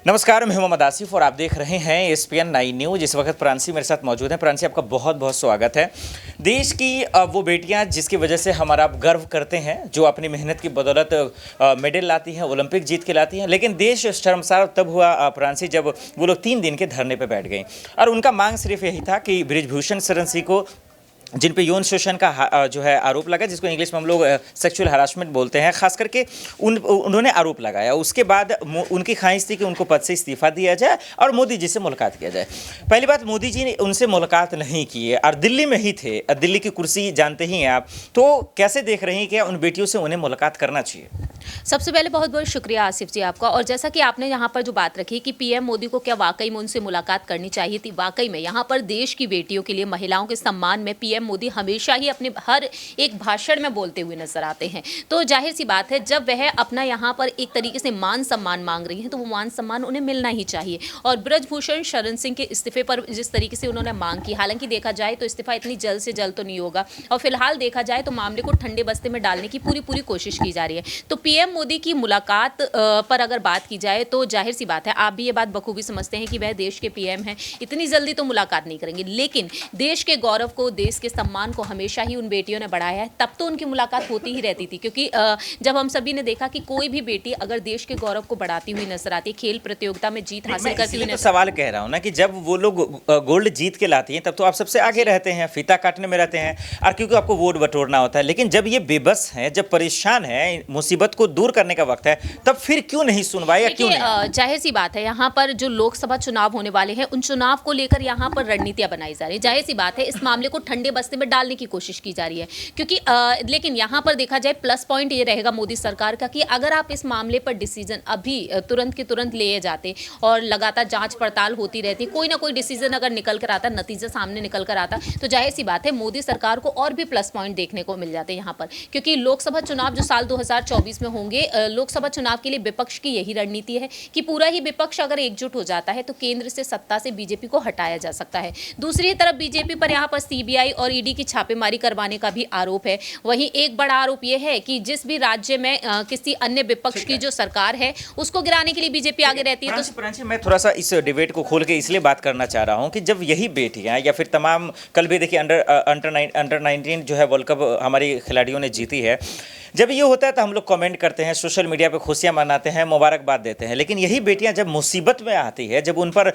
नमस्कार, मैं मोहम्मद आसिफ और आप देख रहे हैं ESPN 9 न्यूज। इस वक्त प्रांसी मेरे साथ मौजूद हैं। प्रांसी, आपका बहुत बहुत स्वागत है। देश की वो बेटियां जिसकी वजह से हमारा आप गर्व करते हैं, जो अपनी मेहनत की बदौलत मेडल लाती हैं, ओलंपिक जीत के लाती हैं, लेकिन देश शर्मसार तब हुआ प्रांसी जब वो लोग 3 दिन के धरने पर बैठ गए और उनका मांग सिर्फ यही था कि बृजभूषण शरण सिंह को, जिन पे यौन शोषण का जो है आरोप लगा, जिसको इंग्लिश में हम लोग सेक्सुअल हरासमेंट बोलते हैं, खास करके उन्होंने आरोप लगाया। उसके बाद उनकी ख्वाहिश थी कि उनको पद से इस्तीफा दिया जाए और मोदी जी से मुलाकात किया जाए। पहली बात, मोदी जी ने उनसे मुलाकात नहीं की है और दिल्ली में ही थे। दिल्ली की कुर्सी जानते ही हैं आप, तो कैसे देख रहे हैं कि उन बेटियों से उन्हें मुलाकात करना चाहिए? सबसे पहले बहुत बहुत शुक्रिया आसिफ जी आपका। और जैसा कि आपने यहाँ पर जो बात रखी कि पीएम मोदी को क्या वाकई में उनसे मुलाकात करनी चाहिए थी, वाकई में यहाँ पर देश की बेटियों के लिए, महिलाओं के सम्मान में पीएम मोदी हमेशा ही अपने हर एक भाषण में बोलते हुए नजर आते हैं। तो जाहिर सी बात है, जब वह अपना यहाँ पर एक तरीके से मान सम्मान मांग रही हैं तो वो मान सम्मान उन्हें मिलना ही चाहिए। और बृजभूषण शरण सिंह के इस्तीफे पर जिस तरीके से उन्होंने मांग की, हालांकि देखा जाए तो इस्तीफा इतनी जल्द से जल्द तो नहीं होगा और फिलहाल देखा जाए तो मामले को ठंडे बस्ते में डालने की पूरी कोशिश की जा रही है। तो पीएम मोदी की मुलाकात पर अगर बात की जाए तो जाहिर सी बात है, आप भी ये बात बखूबी समझते हैं कि वह देश के पीएम हैं, इतनी जल्दी तो मुलाकात नहीं करेंगे, लेकिन देश के गौरव को, देश के सम्मान को हमेशा ही उन बेटियों ने बढ़ाया है। तब तो उनकी मुलाकात होती ही रहती थी, क्योंकि जब हम सभी ने देखा कि कोई भी बेटी अगर देश के गौरव को बढ़ाती हुई नजर आती है, खेल प्रतियोगिता में जीत हासिल करती हुई, सवाल कह रहा हूं ना कि जब वो लोग गोल्ड जीत के लाती हैं तब तो आप सबसे आगे रहते हैं, फीता काटने में रहते हैं और क्योंकि आपको वोट बटोरना होता है। लेकिन जब ये बेबस है, जब परेशान है, मुसीबत को दूर करने का वक्त है, तब फिर क्यों नहीं सुनवाई या क्यों नहीं? जाहिर सी बात है, यहाँ पर जो लोकसभा चुनाव होने वाले हैं, उन चुनाव को लेकर यहाँ पर रणनीतियां बनाई जा रही है। जाहिर सी बात है, इस मामले को ठंडे बस्ते में डालने की कोशिश की जा रही है, क्योंकि लेकिन यहाँ पर देखा जाए प्लस पॉइंट ये रहेगा मोदी सरकार का कि अगर आप इस मामले पर डिसीजन अभी तुरंत के तुरंत लिए जाते और लगातार जांच पड़ताल होती रहती, कोई ना कोई डिसीजन अगर निकल कर आता, नतीजा सामने निकल कर आता, तो जाहिर सी बात है मोदी सरकार को और भी प्लस पॉइंट देखने को मिल जाते हैं यहाँ पर। क्योंकि लोकसभा चुनाव जो साल 2024 में होंगे, लोकसभा चुनाव के लिए विपक्ष की यही रणनीति है कि पूरा ही विपक्ष अगर एकजुट हो जाता है तो केंद्र से, सत्ता से बीजेपी को हटाया जा सकता है। दूसरी तरफ बीजेपी पर यहाँ पर सीबीआई और ईडी की छापेमारी करवाने का भी आरोप है। वहीं एक बड़ा आरोप यह है कि जिस भी राज्य में किसी अन्य विपक्ष की जो सरकार है उसको गिराने के लिए बीजेपी आगे रहती है। तो मैं थोड़ा सा इस डिबेट को खोल के इसलिए बात करना चाह रहा हूं कि जब यही बेटियां या फिर तमाम, कल भी देखिए अंडर 19 जो है वर्ल्ड कप हमारी खिलाड़ियों ने जीती है, जब ये होता है तो हम लोग कमेंट करते हैं, सोशल मीडिया पे खुशियां मनाते हैं, मुबारकबाद देते हैं। लेकिन यही बेटियां जब मुसीबत में आती है, जब उन पर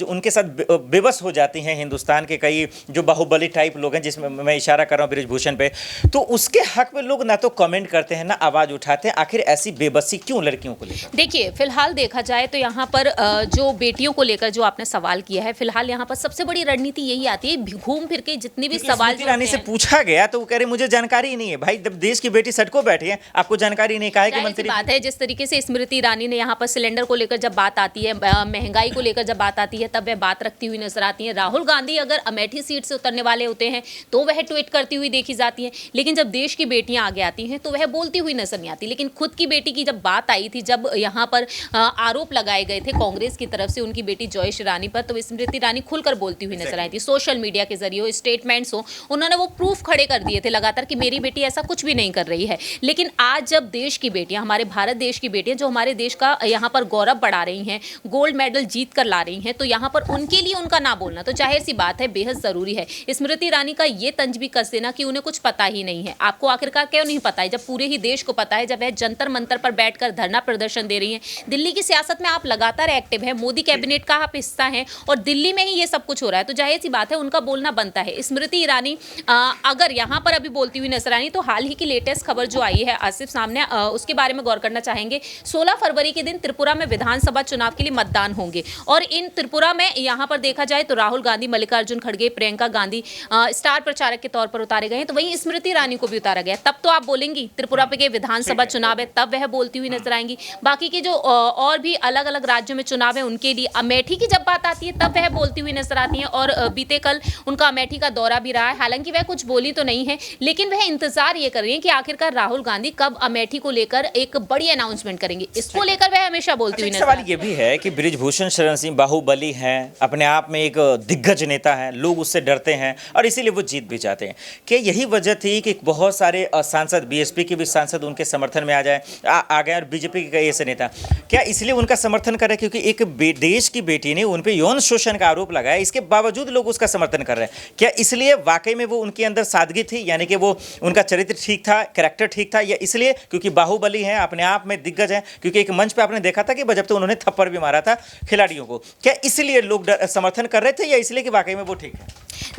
उनके साथ बेबस हो जाती हैं हिंदुस्तान के कई जो बाहुबली टाइप लोग हैं, जिसमें मैं इशारा कर रहा हूं बृजभूषण पे, तो उसके हक में लोग ना तो कमेंट करते हैं ना आवाज उठाते हैं। आखिर ऐसी बेबसी क्यों लड़कियों को लेकर? देखिए, फिलहाल देखा जाए तो यहाँ पर जो बेटियों को लेकर जो आपने सवाल किया है, फिलहाल यहाँ पर सबसे बड़ी रणनीति यही आती है, घूम फिर के जितने भी सवाल रानी से पूछा गया तो वो कह रहे मुझे जानकारी ही नहीं है। भाई, जब देश की बेटी सड़कों बैठी है, आपको जानकारी नहीं, कहा है कि मंत्री बात है। जिस तरीके से स्मृति ईरानी ने यहाँ पर सिलेंडर को लेकर जब बात आती है, महंगाई को लेकर जब बात आती है, तब वह बात रखती हुई नजर आती है। राहुल गांधी अगर अमेठी सीट से उतरने वाले होते हैं तो वह ट्वीट करती हुई देखी जाती है, लेकिन जब देश की बेटियां आगे आती हैं तो वह बोलती हुई नजर नहीं आती। लेकिन खुद की बेटी की जब बात आई थी, जब यहाँ पर आरोप लगाए गए थे कांग्रेस की तरफ से उनकी बेटी जॉयश ईरानी पर, तो स्मृति ईरानी खुलकर बोलती हुई नजर आई थी। सोशल मीडिया के जरिए स्टेटमेंट्स हो, उन्होंने वो प्रूफ खड़े कर दिए थे लगातार कि मेरी बेटी ऐसा कुछ भी नहीं कर रही है। लेकिन आज जब देश की बेटियां, हमारे भारत देश की बेटियां जो हमारे देश का यहाँ पर गौरव बढ़ा रही हैं, गोल्ड मेडल जीत कर ला रही हैं, तो यहाँ पर उनके लिए उनका ना बोलना तो जाहिर सी बात है बेहद जरूरी है। स्मृति ईरानी का ये तंज भी कस देना कि उन्हें कुछ पता ही नहीं है। आपको आखिरकार क्यों नहीं पता है, जब पूरे ही देश को पता है, जब वह जंतर मंतर पर बैठकर धरना प्रदर्शन दे रही हैं। दिल्ली की सियासत में आप लगातार एक्टिव है, मोदी कैबिनेट का आप हिस्सा हैं और दिल्ली में ही ये सब कुछ हो रहा है, तो जाहिर सी बात है उनका बोलना बनता है। स्मृति ईरानी अगर यहाँ पर अभी बोलती हुई नजर आनी, तो हाल ही की लेटेस्ट खबर जो आई है आसिफ सामने, उसके बारे में गौर करना चाहेंगे। 16 फरवरी के दिन त्रिपुरा में विधानसभा चुनाव के लिए मतदान होंगे और इन त्रिपुरा में यहाँ पर देखा जाए तो राहुल गांधी, मल्लिकार्जुन खड़गे, प्रियंका गांधी स्टार प्रचारक के तौर पर उतारे गए हैं, तो वहीं स्मृति ईरानी को भी उतारा गया। तब तो आप बोलेंगी त्रिपुरा पे के विधानसभा चुनाव है, तब वह बोलती हुई नजर आएंगी। बाकी के जो और भी अलग अलग राज्यों में चुनाव है उनके लिए अमेठी की जब बात आती है तब वह बोलती हुई नजर आती हैं। और बीते कल उनका अमेठी का दौरा भी रहा है, हालांकि वह कुछ बोली तो नहीं है, लेकिन वह इंतजार ये कर रही है कि आखिरकार राहुल गांधी कब अमेठी को लेकर एक बड़ी अनाउंसमेंट करेंगे, इसको लेकर वह हमेशा बोलती हुई एक नजर सवाल आती ये भी है कि बृजभूषण शरण सिंह बाहुबली हैं, अपने आप में एक दिग्गज नेता हैं, लोग उससे डरते हैं और इसीलिए वो जीत भी जाते हैं। क्या यही वजह थी कि बहुत सारे सांसद, बीएसपी के भी सांसद उनके समर्थन में आ गए और बीजेपी के कई ऐसे नेता, क्या इसलिए उनका समर्थन कर रहे हैं? क्योंकि एक देश की बेटी ने उन पर यौन शोषण का आरोप लगाया, इसके बावजूद लोग उसका समर्थन कर रहे हैं। क्या इसलिए वाकई में वो उनके अंदर सादगी थी, यानी कि वो उनका चरित्र ठीक था, कैरेक्टर ठीक था, या इसलिए क्योंकि बाहुबली हैं, अपने आप में दिग्गज हैं? क्योंकि एक मंच पे आपने देखा था कि जब तो उन्होंने थप्पड़ भी मारा था खिलाड़ियों को, क्या इसलिए लोग समर्थन कर रहे थे या इसलिए कि वाकई में वो ठीक है?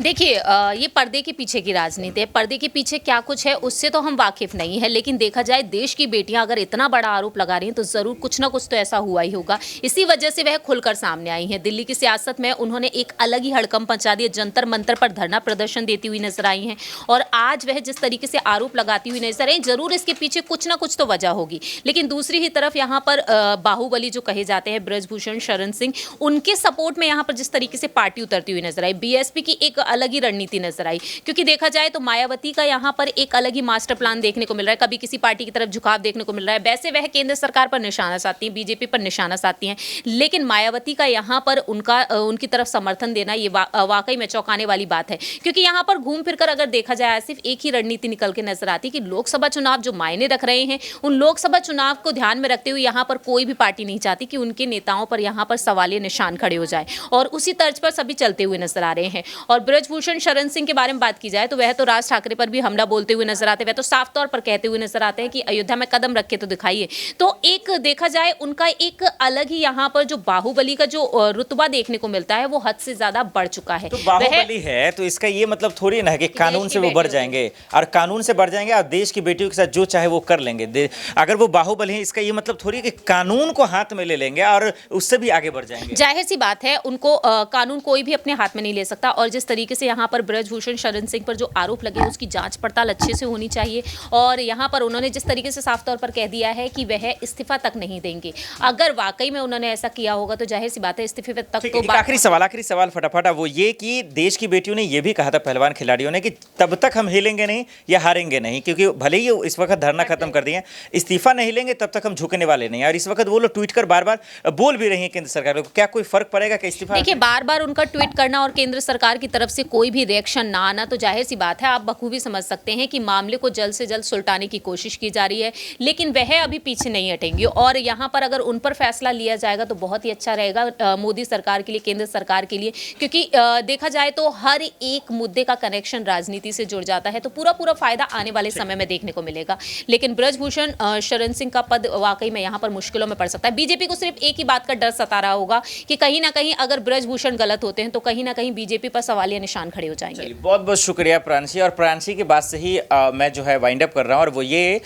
देखिए, ये पर्दे के पीछे की राजनीति है। पर्दे के पीछे क्या कुछ है उससे तो हम वाकिफ नहीं है, लेकिन देखा जाए देश की बेटियां अगर इतना बड़ा आरोप लगा रही हैं तो जरूर कुछ ना कुछ तो ऐसा हुआ ही होगा। इसी वजह से वह खुलकर सामने आई हैं। दिल्ली की सियासत में उन्होंने एक अलग ही हड़कंप मचा दिया, जंतर मंतर पर धरना प्रदर्शन देती हुई नजर आई हैं और आज वह जिस तरीके से आरोप लगाती हुई नजर आई, जरूर इसके पीछे कुछ ना कुछ तो वजह होगी। लेकिन दूसरी ही तरफ यहाँ पर बाहुबली जो कहे जाते हैं बृजभूषण शरण सिंह, उनके सपोर्ट में यहाँ पर जिस तरीके से पार्टी उतरती हुई नजर आई, बीएसपी की एक अलग ही रणनीति नजर आई। क्योंकि देखा जाए तो मायावती का यहाँ पर एक अलग ही मास्टर प्लान देखने को मिल रहा है, कभी किसी पार्टी की तरफ झुकाव देखने को मिल रहा है। वैसे वह केंद्र सरकार पर निशाना साधती हैं, बीजेपी पर निशाना साधती हैं, लेकिन मायावती का यहाँ पर उनकी तरफ समर्थन देना ये वाकई में चौंकाने वाली बात है। क्योंकि यहाँ पर घूम फिरकर अगर देखा जाए सिर्फ एक ही रणनीति निकल के नजर आती है कि लोकसभा चुनाव जो मायने रख रहे हैं, उन लोकसभा चुनाव को ध्यान में रखते हुए यहाँ पर कोई भी पार्टी नहीं चाहती कि उनके नेताओं पर यहाँ पर सवालिया निशान खड़े हो जाए, और उसी तर्ज पर सभी चलते हुए नजर आ रहे हैं। और बृजभूषण शरण सिंह के बारे में बात की जाए तो वह तो राज ठाकरे पर भी हमला बोलते हुए नजर आते हैं, वह तो साफ तौर पर कहते हुए नजर आते हैं कि अयोध्या में कदम रख के तो दिखाइए। तो एक देखा जाए उनका एक अलग ही यहाँ पर जो बाहुबली का जो रुतबा देखने को मिलता है वो हद से ज्यादा बढ़ चुका है। तो बाहुबली है तो इसका ये मतलब थोड़ी ना है कि कानून से वो बढ़ जाएंगे, और कानून से बढ़ जाएंगे और देश की बेटियों के साथ जो चाहे वो कर लेंगे। अगर वो बाहुबली है इसका ये मतलब थोड़ी कि कानून को हाथ में ले लेंगे और उससे भी आगे बढ़ जाएंगे। जाहिर सी बात है, उनको कानून कोई भी अपने हाथ में नहीं ले सकता, और जिस तरीके से यहाँ पर बृजभूषण शरण सिंह पर जो आरोप लगे उसकी जांच पड़ताल अच्छे से होनी चाहिए। और यहाँ पर उन्होंने जिस तरीके से साफ तौर पर कह दिया है कि वह इस्तीफा तक नहीं देंगे, अगर वाकई में उन्होंने ऐसा किया होगा तो जाहिर सी बात है इस्तीफे तक तो आखिरी सवाल फटाफट, वो ये कि देश की बेटियों ने ये भी कहा था, पहलवान खिलाड़ियों ने, कि तब तक हम हिलेंगे नहीं या हारेंगे नहीं, क्योंकि भले ही इस वक्त धरना खत्म कर दिए, इस्तीफा नहीं लेंगे तब तक हम झुकने वाले नहीं। और इस वक्त वो लोग ट्वीट कर बार बार बोल भी रही है केंद्र सरकार को, क्या कोई फर्क पड़ेगा क्या इस्तीफा? देखिए, बार बार उनका ट्वीट करना और केंद्र सरकार की तरफ से कोई भी रिएक्शन ना आना तो जाहिर सी बात है, आप बखूबी समझ सकते हैं कि मामले को जल्द से जल्द सुलटाने की कोशिश की जा रही है, लेकिन वह अभी पीछे नहीं हटेंगे। और यहाँ पर अगर उन पर फैसला लिया जाएगा तो बहुत ही अच्छा रहेगा मोदी सरकार के लिए, केंद्र सरकार के लिए, क्योंकि देखा जाए तो हर एक मुद्दे का कनेक्शन राजनीति से जुड़ जाता है, तो पूरा फायदा आने वाले समय में देखने को मिलेगा। लेकिन बृजभूषण शरण सिंह का पद वाकई में यहाँ पर मुश्किलों में पड़ सकता है। बीजेपी को सिर्फ एक ही बात का डर सता रहा होगा कि कहीं ना कहीं अगर बृजभूषण गलत होते हैं तो कहीं ना कहीं बीजेपी पर सवालिया निशान खड़े हो जाएंगे। बहुत बहुत शुक्रिया प्रांशी, और प्रांशी की बात से ही मैं जो है वाइंड अप कर रहा हूं, और वो ये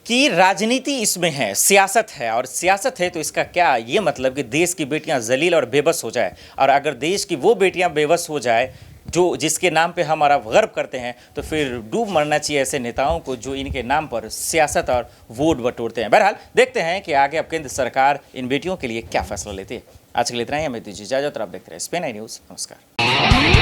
कि राजनीति इसमें है, सियासत है, और सियासत है तो इसका क्या ये मतलब कि देश की बेटियां जलील और बेबस हो जाए, और अगर देश की वो बेटियां बेबस हो जाए जो जिसके नाम पे हमारा गर्व करते हैं, तो फिर डूब मरना चाहिए ऐसे नेताओं को जो इनके नाम पर सियासत और वोट बटोरते हैं। बहरहाल देखते हैं कि आगे अब केंद्र सरकार इन बेटियों के लिए क्या फैसला लेती है। आज के लिए इतना ही, हमें दीजिए इजाजत और आप देखते रहे SPN9 न्यूज़। नमस्कार।